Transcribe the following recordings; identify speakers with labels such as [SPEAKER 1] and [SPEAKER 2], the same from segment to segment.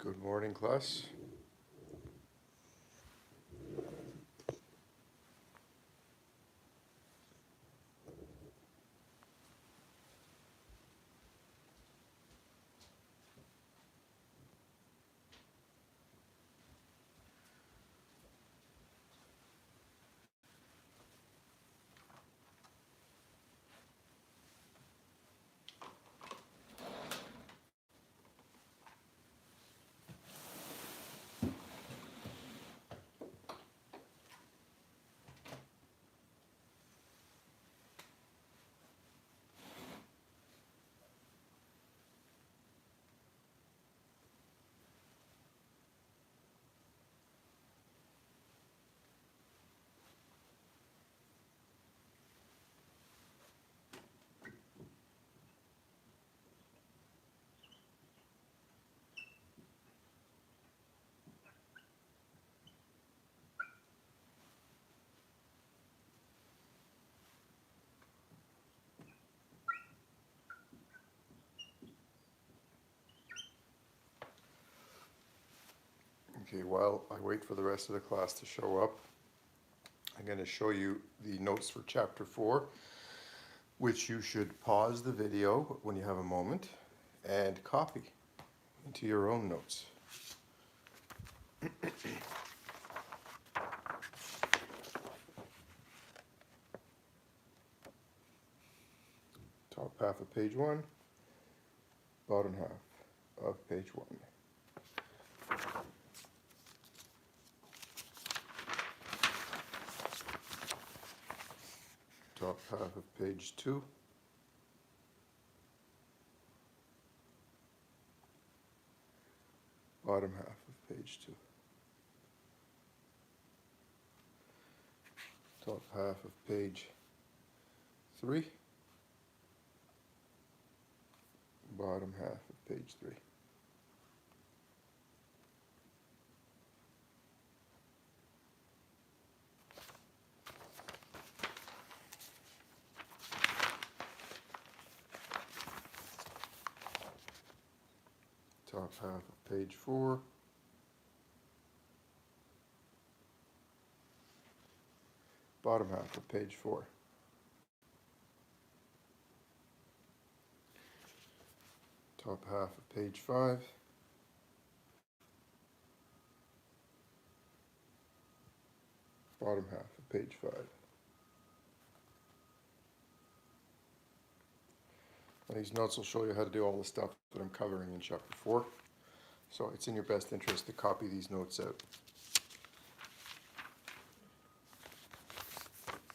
[SPEAKER 1] Good morning, class. Okay, while I wait for the rest of the class to show up, I'm going to show you the notes for Chapter 4, which you should pause the video when you have a moment and copy into your own notes. Top half of page 1, bottom half of page 1. Top half of page 2, bottom half of page 2. Top half of page 3, bottom half of page 3. Top half of page 4, bottom half of page 4. Top half of page 5, bottom half of page 5. And these notes will show you how to do all the stuff that I'm covering in Chapter 4. So it's in your best interest to copy these notes out.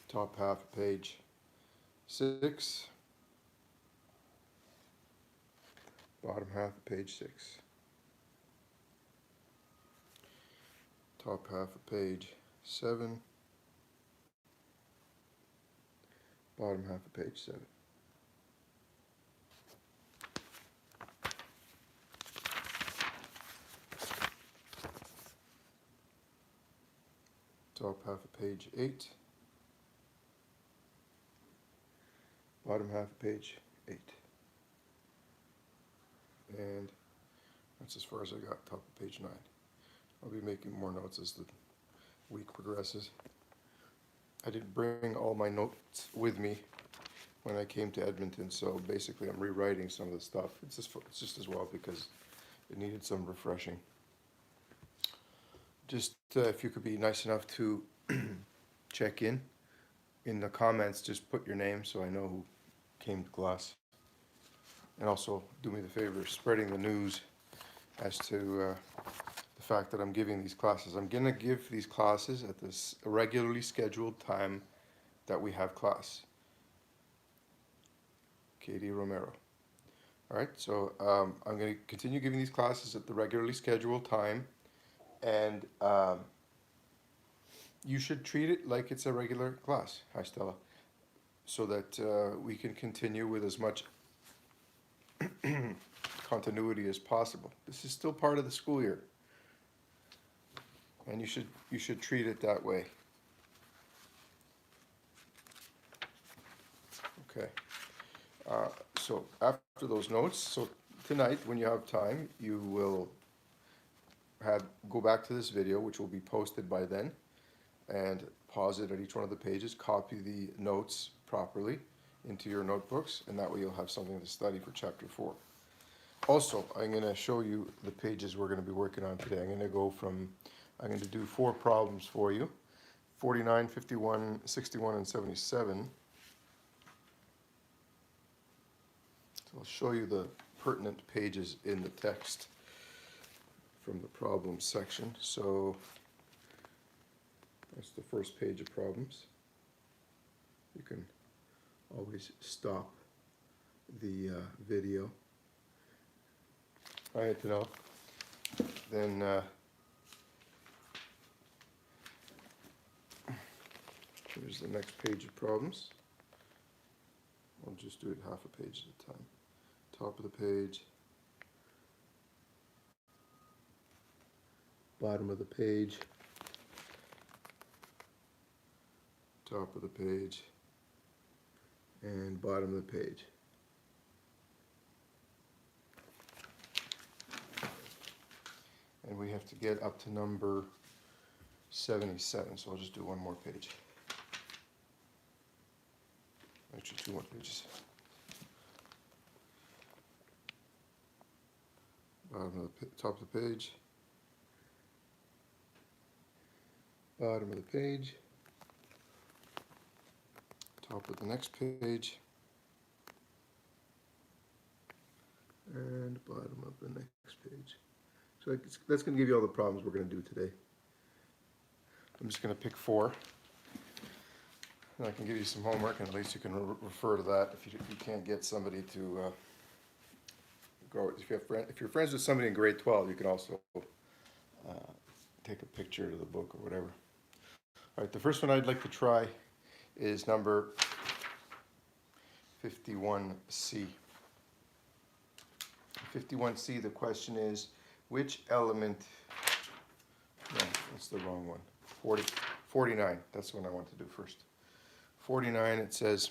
[SPEAKER 1] Top half of page 6, bottom half of page 6. Top half of page 7, bottom half of page 7. Top half of page 8, bottom half of page 8. And that's as far as I got, top of page 9. I'll be making more notes as the week progresses. I didn't bring all my notes with me when I came to Edmonton, so basically I'm rewriting some of the stuff. It's just as well because it needed some refreshing. Just if you could be nice enough to check in the comments, just put your name so I know who came to class. And also do me the favor of spreading the news as to the fact that I'm giving these classes. I'm going to give these classes at this regularly scheduled time that we have class. Katie Romero. All right, so I'm going to continue giving these classes at the regularly scheduled time. And you should treat it like it's a regular class. Hi, Stella. So that we can continue with as much continuity as possible. This is still part of the school year. And you should treat it that way. Okay. So after those notes, so tonight when you have time, you will go back to this video, which will be posted by then, and pause it at each one of the pages, copy the notes properly into your notebooks, and that way you'll have something to study for chapter 4. Also, I'm going to show you the pages we're going to be working on today. I'm going to do 4 problems for you, 49, 51, 61, and 77. So I'll show you the pertinent pages in the text from the problems section. So that's the first page of problems. You can always stop the video. I had to know. Then here's the next page of problems. I'll just do it half a page at a time. Top of the page, bottom of the page, top of the page, and bottom of the page. And we have to get up to number 77, so I'll just do one more page. Actually, 2 more pages. Bottom of the top of the page, bottom of the page, top of the next page, and bottom of the next page. So that's going to give you all the problems we're going to do today. I'm just going to pick 4. And I can give you some homework, and at least you can refer to that if you can't get somebody to go. If you're friends with somebody in grade 12, you can also take a picture of the book or whatever. All right, the first one I'd like to try is number 51C. 51C, the question is, which element, no, that's the wrong one, 49, that's the one I want to do first. 49, it says,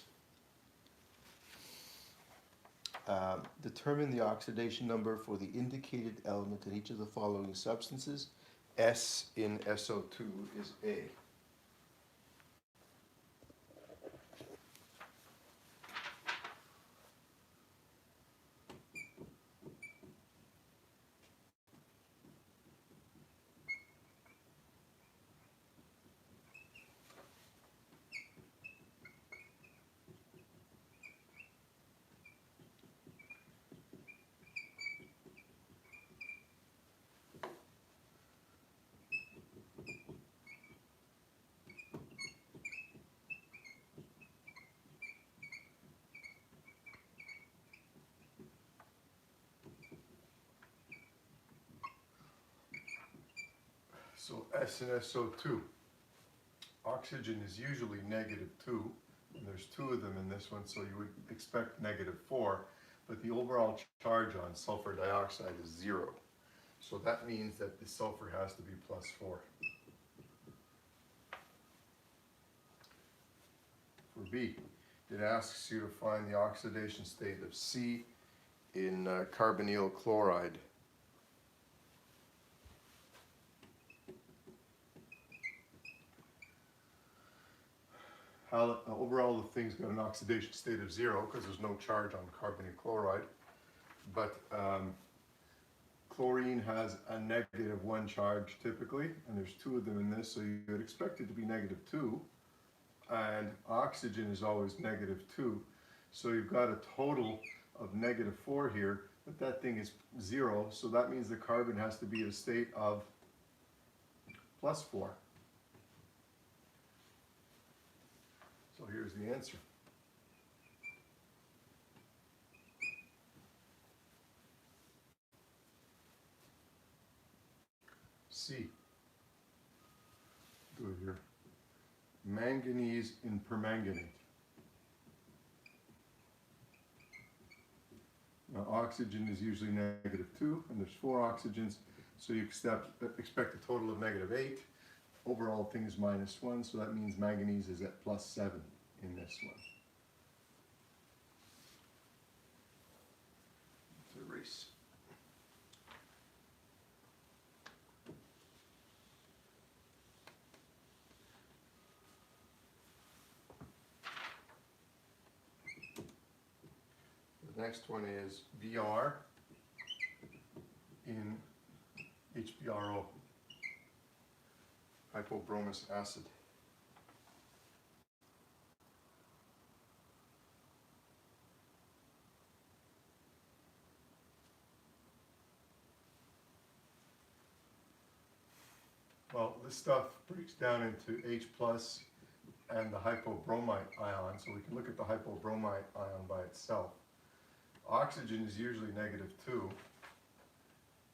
[SPEAKER 1] determine the oxidation number for the indicated element in each of the following substances. S in SO2 is A. So S in SO2, oxygen is usually -2, and there's 2 of them in this one, so you would expect -4, but the overall charge on sulfur dioxide is 0. So that means that the sulfur has to be +4. For B, it asks you to find the oxidation state of C in carbonyl chloride. Overall, the thing's got an oxidation state of 0 because there's no charge on carbonyl chloride, but chlorine has a -1 charge typically, and there's 2 of them in this, so you would expect it to be -2, and oxygen is always -2, so you've got a total of -4 here, but that thing is 0, so that means the carbon has to be in a state of +4. So here's the answer. C. Do it here. Manganese in permanganate. Now oxygen is usually -2, and there's 4 oxygens, so you expect a total of -8. Overall thing is -1, so that means manganese is at +7 in this one. Let's erase. The next one is Br in HBRO, hypobromous acid. Well, this stuff breaks down into H plus and the hypobromite ion, so we can look at the hypobromite ion by itself. Oxygen is usually -2,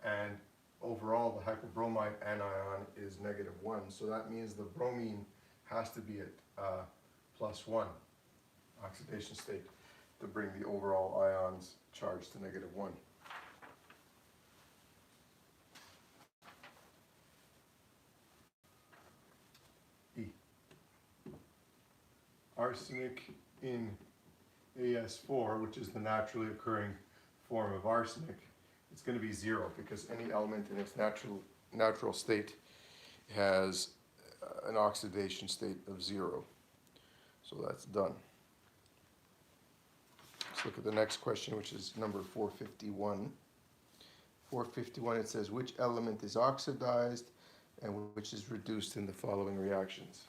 [SPEAKER 1] and overall the hypobromite anion is -1, so that means the bromine has to be at +1 oxidation state to bring the overall ion's charge to -1. Arsenic in AS4, which is the naturally occurring form of arsenic, it's going to be 0 because any element in its natural state has an oxidation state of 0. So that's done. Let's look at the next question, which is number 451. 451, it says, which element is oxidized and which is reduced in the following reactions?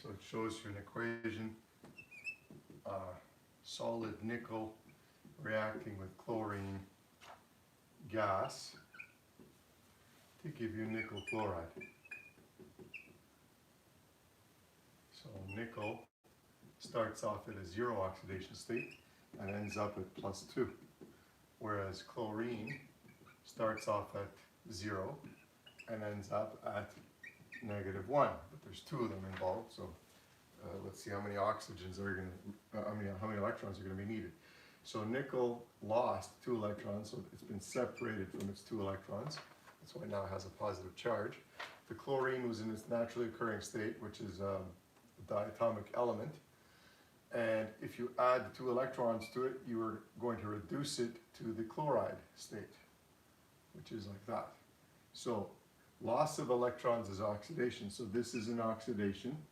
[SPEAKER 1] So it shows you an equation, solid nickel reacting with chlorine gas to give you nickel chloride. So nickel starts off at a 0 oxidation state and ends up at +2, whereas chlorine starts off at 0 and ends up at -1, but there's 2 of them involved, so let's see how many oxygens are going to, how many electrons are going to be needed. So nickel lost 2 electrons, so it's been separated from its 2 electrons. That's why now it has a positive charge. The chlorine was in its naturally occurring state, which is a diatomic element. And if you add the 2 electrons to it, you are going to reduce it to the chloride state, which is like that. So loss of electrons is oxidation, so this is an oxidation,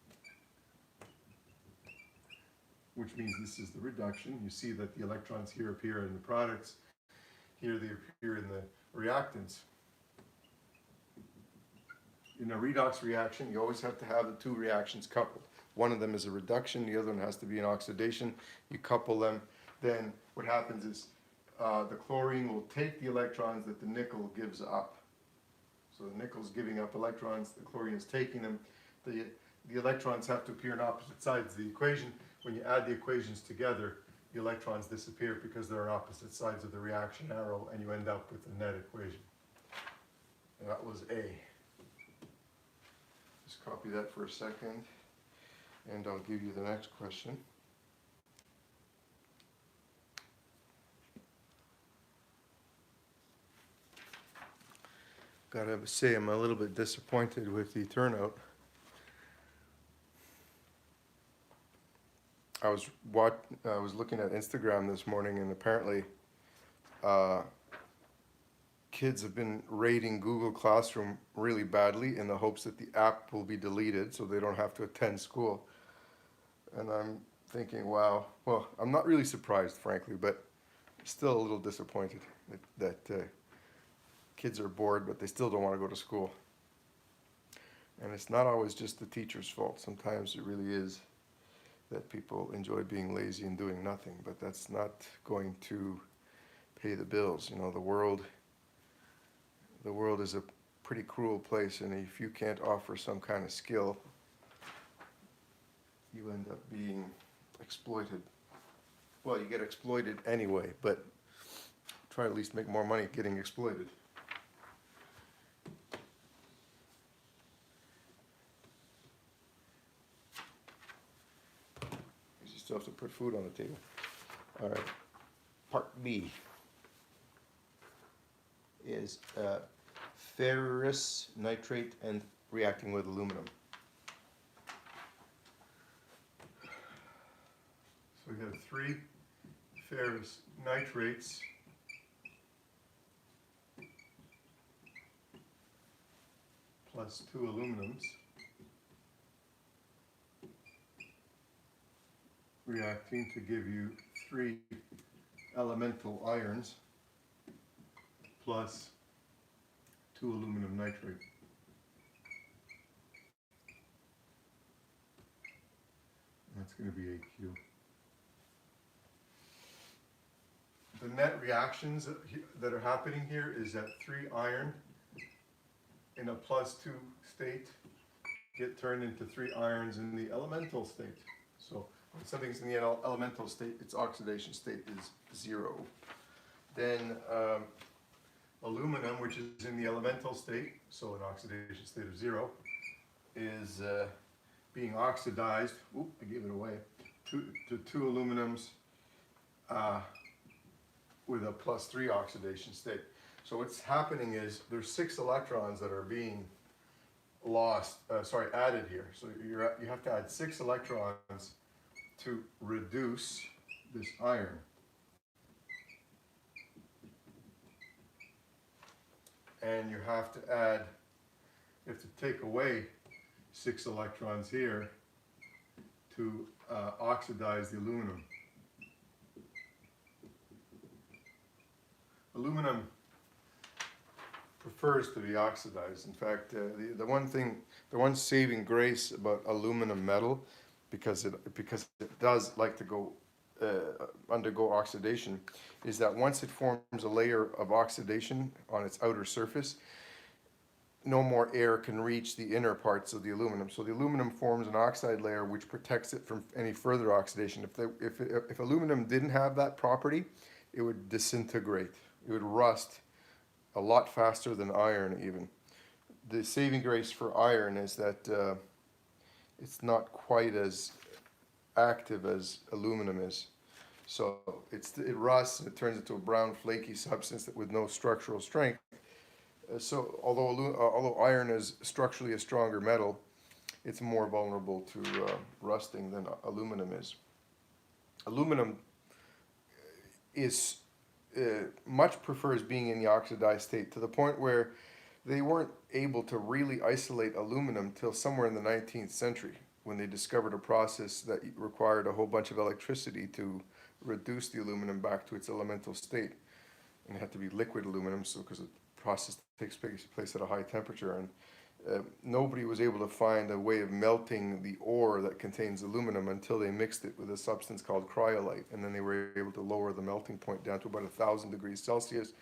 [SPEAKER 1] which means this is the reduction. You see that the electrons here appear in the products, here they appear in the reactants. In a redox reaction, you always have to have the 2 reactions coupled. One of them is a reduction, the other one has to be an oxidation. You couple them, then what happens is the chlorine will take the electrons that the nickel gives up. So the nickel's giving up electrons, the chlorine is taking them. The electrons have to appear on opposite sides of the equation. When you add the equations together, the electrons disappear because they're on opposite sides of the reaction arrow, and you end up with a net equation. And that was A. Just copy that for a second, and I'll give you the next question. Gotta say, I'm a little bit disappointed with the turnout. I was looking at Instagram this morning, and apparently kids have been rating Google Classroom really badly in the hopes that the app will be deleted so they don't have to attend school. And I'm thinking, wow, well, I'm not really surprised, frankly, but still a little disappointed that kids are bored, but they still don't want to go to school. And it's not always just the teacher's fault. Sometimes it really is that people enjoy being lazy and doing nothing, but that's not going to pay the bills. You know, the world is a pretty cruel place, and if you can't offer some kind of skill, you end up being exploited. Well, you get exploited anyway, but try to at least make more money getting exploited. still have to put food on the table. All right. Part B is ferrous nitrate and reacting with aluminum. So we have 3 ferrous nitrates plus 2 aluminums reacting to give you 3 elemental irons plus 2 aluminum nitrate. That's going to be AQ. The net reactions that are happening here is that 3 iron in a +2 state get turned into 3 irons in the elemental state. So when something's in the elemental state, its oxidation state is 0. Then aluminum, which is in the elemental state, so an oxidation state of 0, is being oxidized. Oop, I gave it away. To 2 aluminums with a +3 oxidation state. So what's happening is there's 6 electrons that are being added here. So you have to add 6 electrons to reduce this iron. And you have to take away 6 electrons here to oxidize the aluminum. Aluminum prefers to be oxidized. In fact, the one saving grace about aluminum metal, because it does like to undergo oxidation, is that once it forms a layer of oxidation on its outer surface, no more air can reach the inner parts of the aluminum. So the aluminum forms an oxide layer which protects it from any further oxidation. If aluminum didn't have that property, it would disintegrate. It would rust a lot faster than iron even. The saving grace for iron is that it's not quite as active as aluminum is. So it rusts and it turns into a brown flaky substance with no structural strength. So although iron is structurally a stronger metal, it's more vulnerable to rusting than aluminum is. Aluminum is much prefers being in the oxidized state, to the point where they weren't able to really isolate aluminum till somewhere in the 19th century, when they discovered a process that required a whole bunch of electricity to reduce the aluminum back to its elemental state. And it had to be liquid aluminum, so because the process takes place at a high temperature, and nobody was able to find a way of melting the ore that contains aluminum until they mixed it with a substance called cryolite, and then they were able to lower the melting point down to about 1,000 degrees Celsius,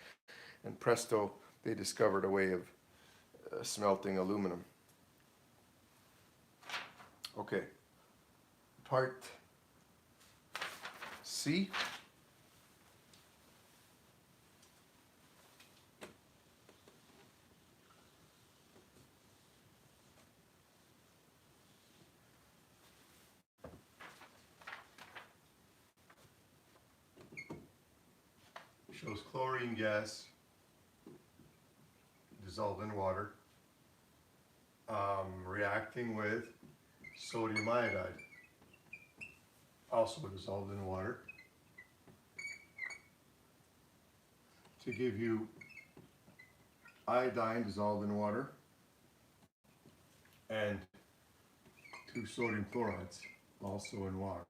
[SPEAKER 1] and presto, they discovered a way of smelting aluminum. Okay, part C. Shows chlorine gas dissolved in water reacting with sodium iodide, also dissolved in water, to give you iodine dissolved in water and 2 sodium chlorides also in water.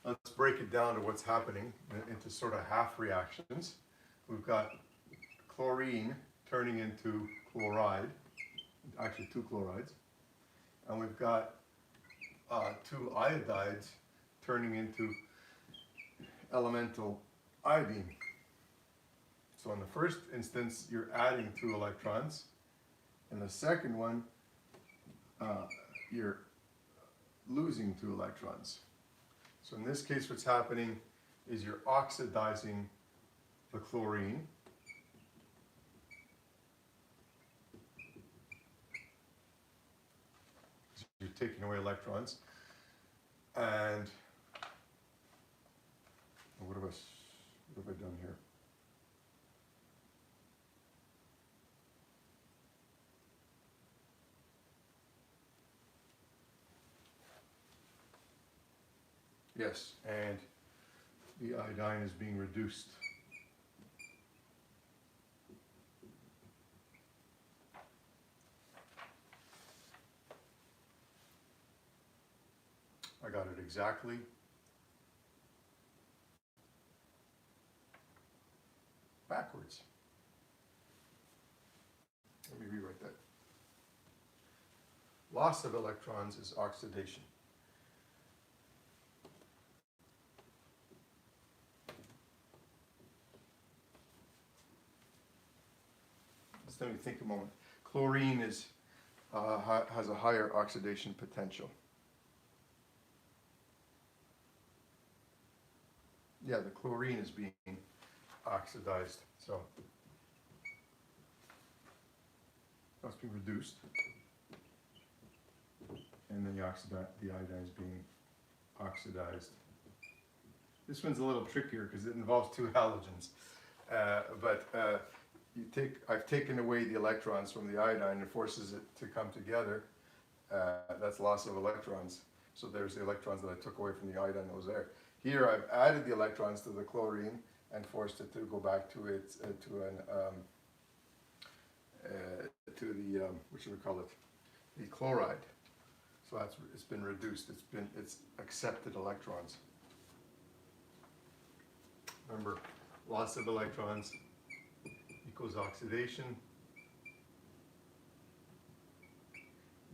[SPEAKER 1] Let's break it down to what's happening into sort of half reactions. We've got chlorine turning into chloride, actually 2 chlorides, and we've got 2 iodides turning into elemental iodine. So in the first instance, you're adding 2 electrons. In the second one, you're losing 2 electrons. So in this case, what's happening is you're oxidizing the chlorine. So you're taking away electrons. And what have I done here? Yes, and the iodine is being reduced. I got it exactly. Backwards. Let me rewrite that. Loss of electrons is oxidation. Just let me think a moment. Chlorine has a higher oxidation potential. Yeah, the chlorine is being oxidized, so that's being reduced, and then the iodine is being oxidized. This one's a little trickier because it involves two halogens, I've taken away the electrons from the iodine and forces it to come together. That's loss of electrons. So there's the electrons that I took away from the iodine that was there. Here I've added the electrons to the chlorine and forced it to go back to its what should we call it? The chloride. So it's been reduced. It's accepted electrons. Remember, loss of electrons equals oxidation.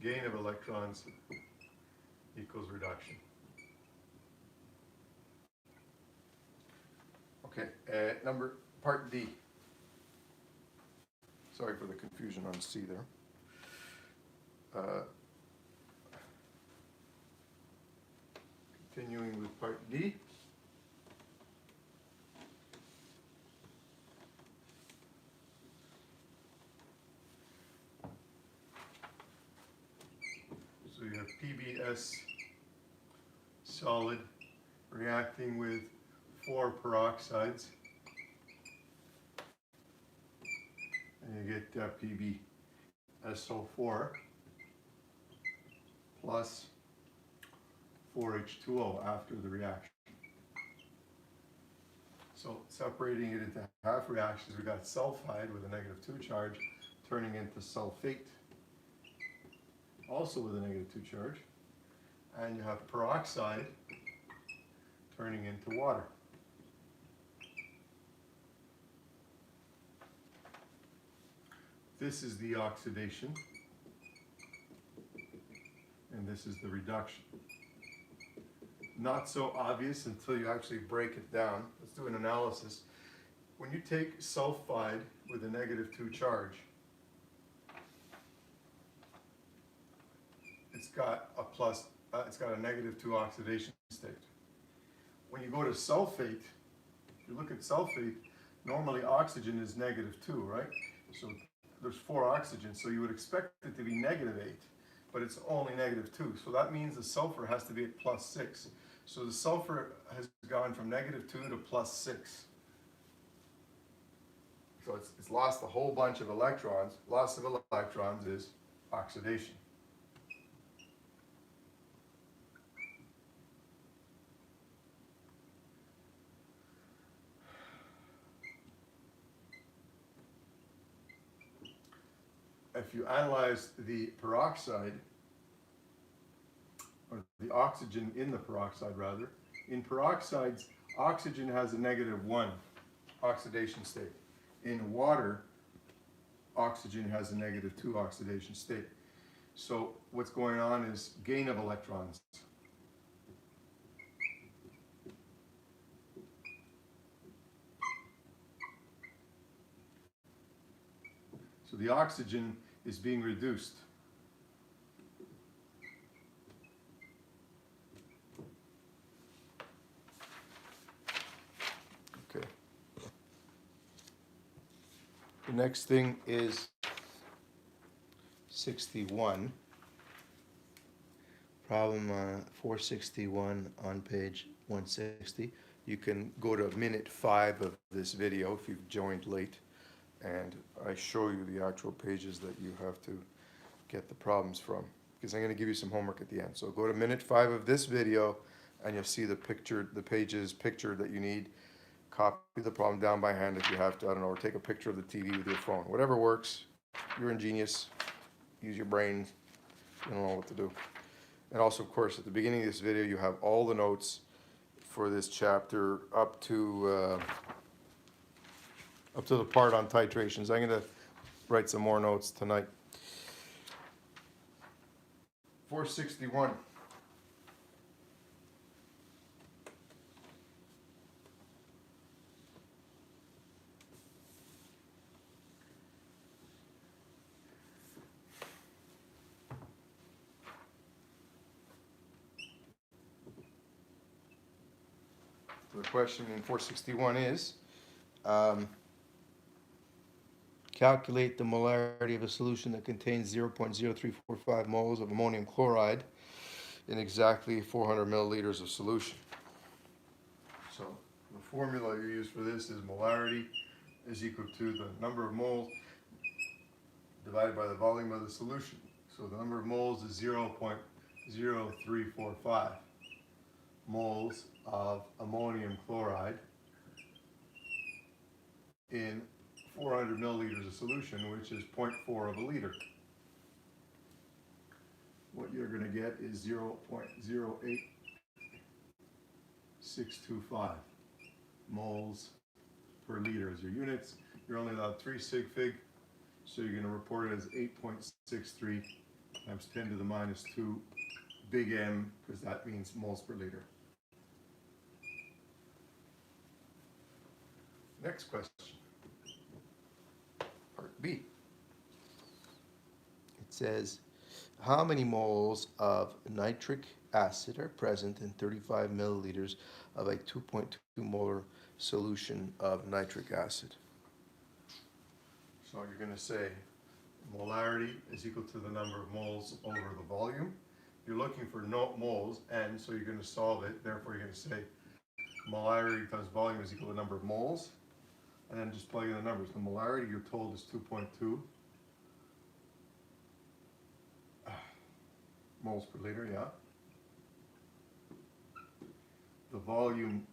[SPEAKER 1] Gain of electrons equals reduction. Okay, part D. Sorry for the confusion on C there. Continuing with part D. So you have PBS solid reacting with 4 peroxides, and you get PbSO4 plus 4H2O after the reaction. So separating it into half reactions, we got sulfide with a -2 charge turning into sulfate, also with a -2 charge, and you have peroxide turning into water. This is the oxidation, and this is the reduction. Not so obvious until you actually break it down. Let's do an analysis. When you take sulfide with a -2 charge, it's got a -2 oxidation state. When you go to sulfate, if you look at sulfate, normally oxygen is -2, right? So there's 4 oxygens, so you would expect it to be -8, but it's only -2. So that means the sulfur has to be at +6. So the sulfur has gone from -2 to +6. So it's lost a whole bunch of electrons. Loss of electrons is oxidation. If you analyze the peroxide, or the oxygen in the peroxide rather, in peroxides, oxygen has a -1 oxidation state. In water, oxygen has a -2 oxidation state. So what's going on is gain of electrons. So the oxygen is being reduced. Okay. The next thing is 61. Problem 461 on page 160. you can go to minute 5 of this video if you've joined late, and I show you the actual pages that you have to get the problems from, because I'm going to give you some homework at the end. So go to minute 5 of this video and you'll see the pages pictured that you need. Copy the problem down by hand if you have to, I don't know, or take a picture of the TV with your phone. Whatever works. You're ingenious. Use your brain. You don't know what to do. And also, of course, at the beginning of this video, you have all the notes for this chapter up to the part on titrations. I'm going to write some more notes tonight. 461. The question in 461 is, calculate the molarity of a solution that contains 0.0345 moles of ammonium chloride in exactly 400 milliliters of solution. So the formula you use for this is molarity is equal to the number of moles divided by the volume of the solution. So the number of moles is 0.0345 moles of ammonium chloride in 400 milliliters of solution, which is 0.4 of a liter. What you're going to get is 0.08625 moles per liter as your units. You're only allowed 3 sig fig, so you're going to report it as 8.63 times 10 to the minus 2 big M, because that means moles per liter. Next question. Part B. It says, how many moles of nitric acid are present in 35 milliliters of a 2.2 molar solution of nitric acid? So you're going to say molarity is equal to the number of moles over the volume. You're looking for moles, and so you're going to solve it. Therefore, you're going to say molarity times volume is equal to the number of moles. And then just plug in the numbers. The molarity you're told is 2.2 moles per liter, yeah. The volume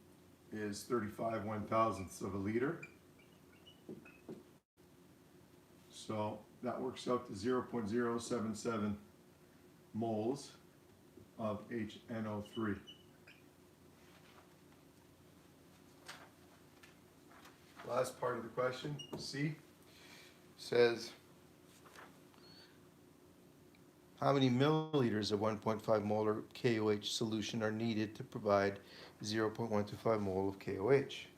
[SPEAKER 1] is 35 1/1000ths of a liter. So that works out to 0.077 moles of HNO3. Last part of the question, C, says, how many milliliters of 1.5 molar KOH solution are needed to provide 0.125 mole of KOH?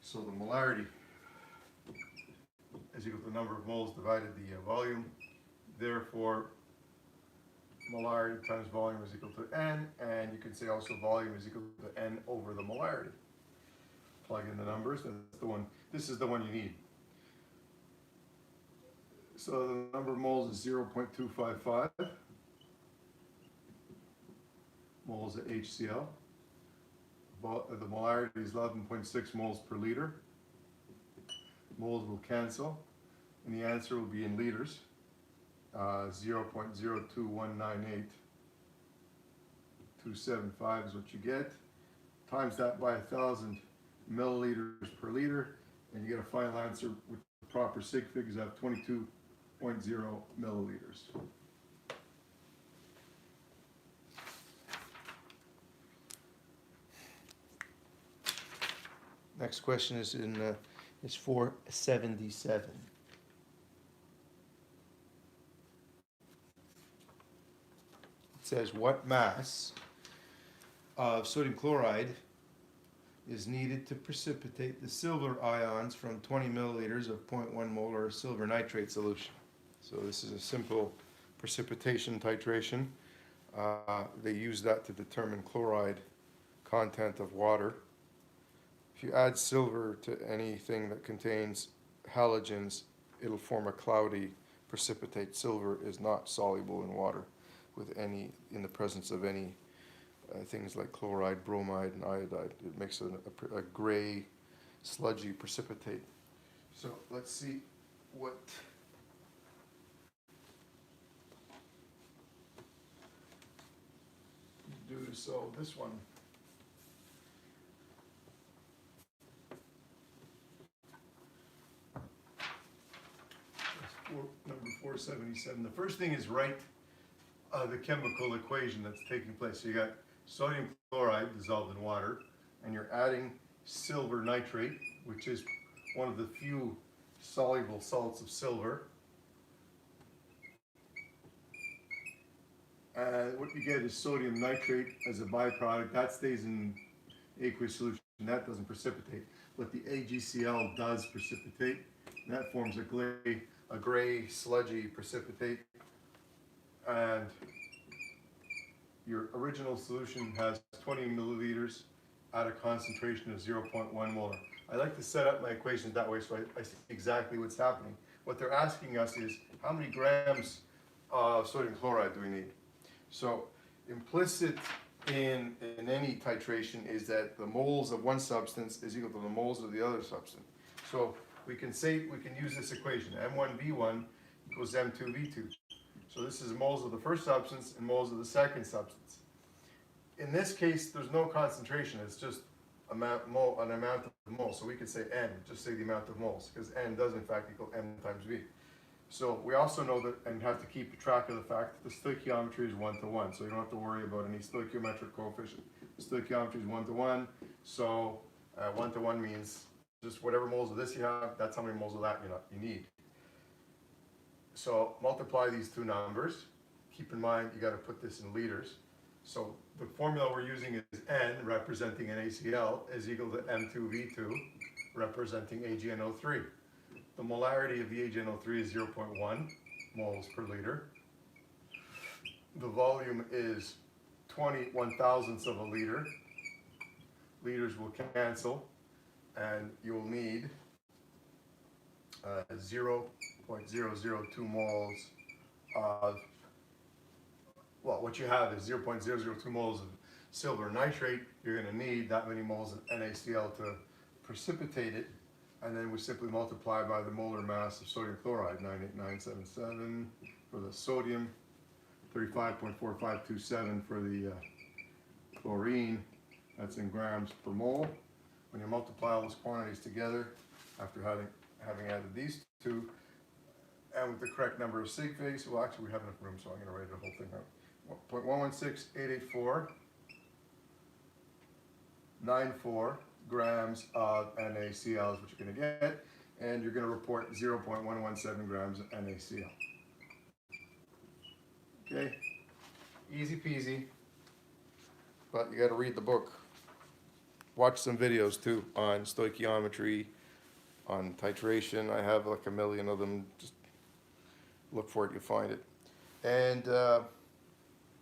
[SPEAKER 1] So the molarity is equal to the number of moles divided the volume. Therefore, molarity times volume is equal to N, and you can say also volume is equal to N over the molarity. Plug in the numbers, that's the one. This is the one you need. So the number of moles is 0.255 moles of HCl. The molarity is 11.6 moles per liter. Moles will cancel, and the answer will be in liters. 0.02198.275 is what you get. Times that by 1,000 milliliters per liter, and you get a final answer with the proper sig figs of 22.0 milliliters. Next question is is 477. It says, what mass of sodium chloride is needed to precipitate the silver ions from 20 milliliters of 0.1 molar silver nitrate solution? So this is a simple precipitation titration. They use that to determine chloride content of water. If you add silver to anything that contains halogens, it'll form a cloudy precipitate. Silver is not soluble in water in the presence of any things like chloride, bromide, and iodide. It makes a gray, sludgy precipitate. So let's see what you do to solve this one. Number 477. The first thing is write the chemical equation that's taking place. So you got sodium chloride dissolved in water, and you're adding silver nitrate, which is one of the few soluble salts of silver. What you get is sodium nitrate as a byproduct. That stays in aqueous solution. That doesn't precipitate, but the AgCl does precipitate. And that forms a gray sludgy precipitate. And your original solution has 20 milliliters at a concentration of 0.1 molar. I like to set up my equations that way so I see exactly what's happening. What they're asking us is, how many grams of sodium chloride do we need? So implicit in any titration is that the moles of one substance is equal to the moles of the other substance. So we can use this equation, M1V1 equals M2V2. So this is moles of the first substance and moles of the second substance. In this case, there's no concentration, it's just an amount of moles. So we could say N, just say the amount of moles, because N does in fact equal M times V. So we also know that, and have to keep track of the fact that the stoichiometry is 1 to 1, so you don't have to worry about any stoichiometric coefficient. The stoichiometry is 1 to 1, so 1 to 1 means just whatever moles of this you have, that's how many moles of that you need. So multiply these two numbers. Keep in mind you got to put this in liters. So the formula we're using is N, representing NaCl, is equal to M2V2, representing AgNO3. The molarity of the AgNO3 is 0.1 moles per liter. The volume is 1/2000th of a liter. Liters will cancel, and you'll need 0.002 moles of, well, what you have is 0.002 moles of silver nitrate. You're going to need that many moles of NaCl to precipitate it, and then we simply multiply by the molar mass of sodium chloride, 98977 for the sodium, 35.4527 for the chlorine. That's in grams per mole. When you multiply all those quantities together, after having added these two, and with the correct number of sig figs, well, actually we have enough room, so I'm going to write the whole thing out. 0.11688494 grams of NaCl is what you're going to get, and you're going to report 0.117 grams of NaCl. Okay, easy peasy, but you got to read the book. Watch some videos too on stoichiometry, on titration. I have like a million of them. Just look for it, you'll find it. And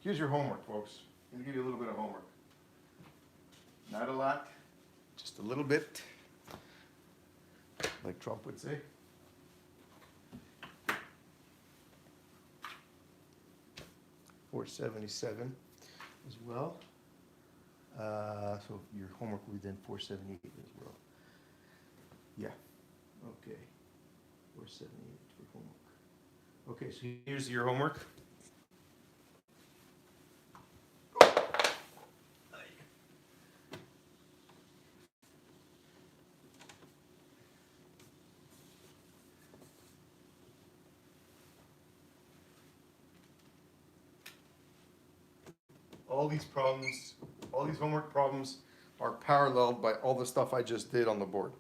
[SPEAKER 1] here's your homework, folks. I'm going to give you a little bit of homework. Not a lot, just a little bit, like Trump would say. $477 as well. So your homework will be then 478 as well. Yeah. Okay. 478 for homework. Okay, so here's your homework. All these problems, all these homework problems are paralleled by all the stuff I just did on the board.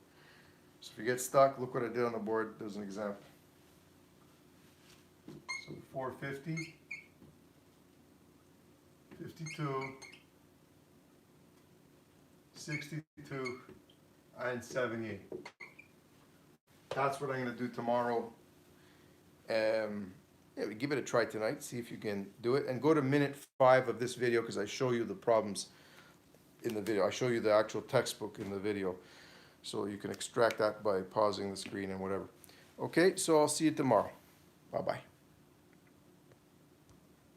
[SPEAKER 1] So if you get stuck, look what I did on the board. There's an example. So 450, 52, 62, and 78. That's what I'm going to do tomorrow. Yeah, we give it a try tonight, see if you can do it. And go to minute 5 of this video because I show you the problems in the video. I show you the actual textbook in the video. So you can extract that by pausing the screen and whatever. Okay, so I'll see you tomorrow. Bye-bye.